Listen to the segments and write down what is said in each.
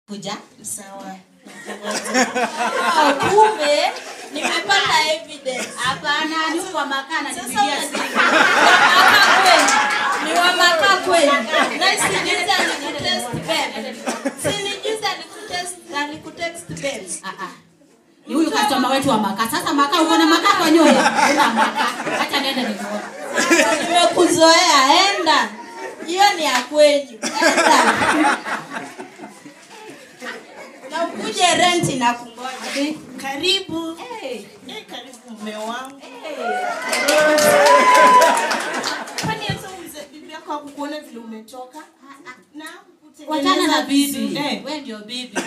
Kuja? Sawa. Kumbe nimepata evidence. Hapana, ni kwa makana nipigia simu. Ni wa maka kweli. Na sijuza nikutest babe. Sinijuza nikutest babe. Ni huyu customer wetu wa maka. Sasa maka uko na maka kwa nyoyo. Una maka. Acha nenda nikuone. Nimekuzoea, enda. Hiyo ni ya kweli. Enda. Na ukuje rent na kungoja. Karibu. Karibu mume wangu. Kwani hata bibi yako hakukuona vile umetoka? Na wachana na bibi. Wewe ndio bibi.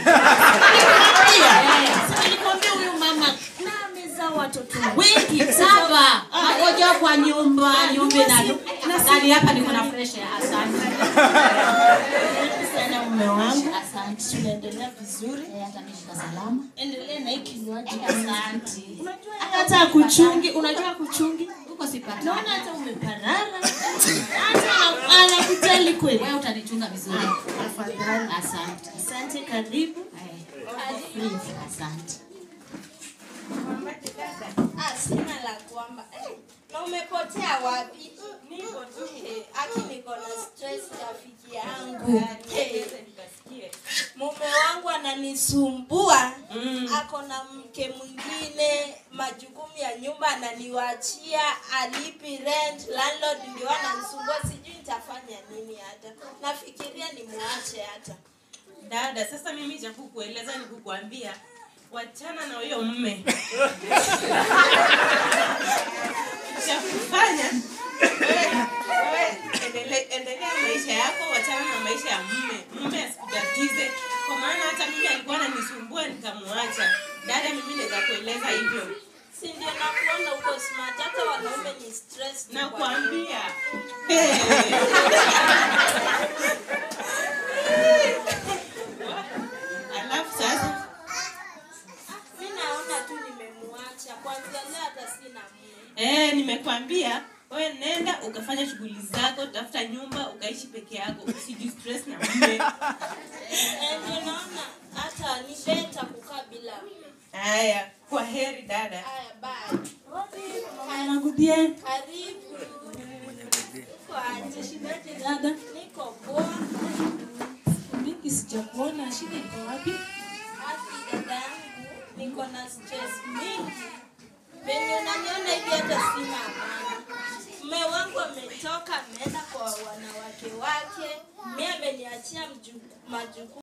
Nilikwambia huyu mama na amezaa watoto wengi 7. Hakoja kwa nyumba na sali hapa niko na fresh ya asante. Sana mume wangu. Asante. Tunaendelea vizuri. Hata mimi niko salama. Endelea na hiki kinywaji. Asante. Unajua hata kuchungi, unajua kuchungi? Uko sipata. Naona hata umeparara. Hata anakujali kweli. Wewe utanichunga vizuri. Afadhali. Asante. Asante, karibu. Asante. Sina la kuamba. Na umepotea wapi? Niko tu. Niko na stress rafiki yangu. Mume wangu ananisumbua. Ako na mke mwingine, majukumu ya nyumba ananiwaachia, alipi rent, landlord ndio ananisumbua, sijui nitafanya nini hata. Nafikiria nimwache hata. Dada, sasa mimi cha kukueleza ni kukuambia wachana na huyo mume. Cha kufanya endelea maisha yako, wachana na maisha ya mume. Mume asikutatize. Kwa maana hata mimi alikuwa ananisumbua nikamwacha. Dada, mimi naweza kueleza hivyo. Si ndio nakuona uko smart, hata wanaume ni stress. Nakwambia. Alafu sasa mimi naona tu nimemwacha. Kwanza leo hata sina mume. Nimekwambia wewe nenda ukafanya shughuli zako, tafuta nyumba ukaishi peke yako, usijistress na mume. Ndio naona hata ni beta kukaa bila mume. Haya, kwa heri dada. Haya, bye. Anakudie. Karibu. Kwa aje shidaje dada? Niko poa. Mimi sijakuona, shida iko wapi? Haki dada yangu, niko na stress mingi. Benye unaniona hivi hata sina amani. Mume wangu ametoka ameenda kwa wanawake wake. Mimi ameniachia majukumu.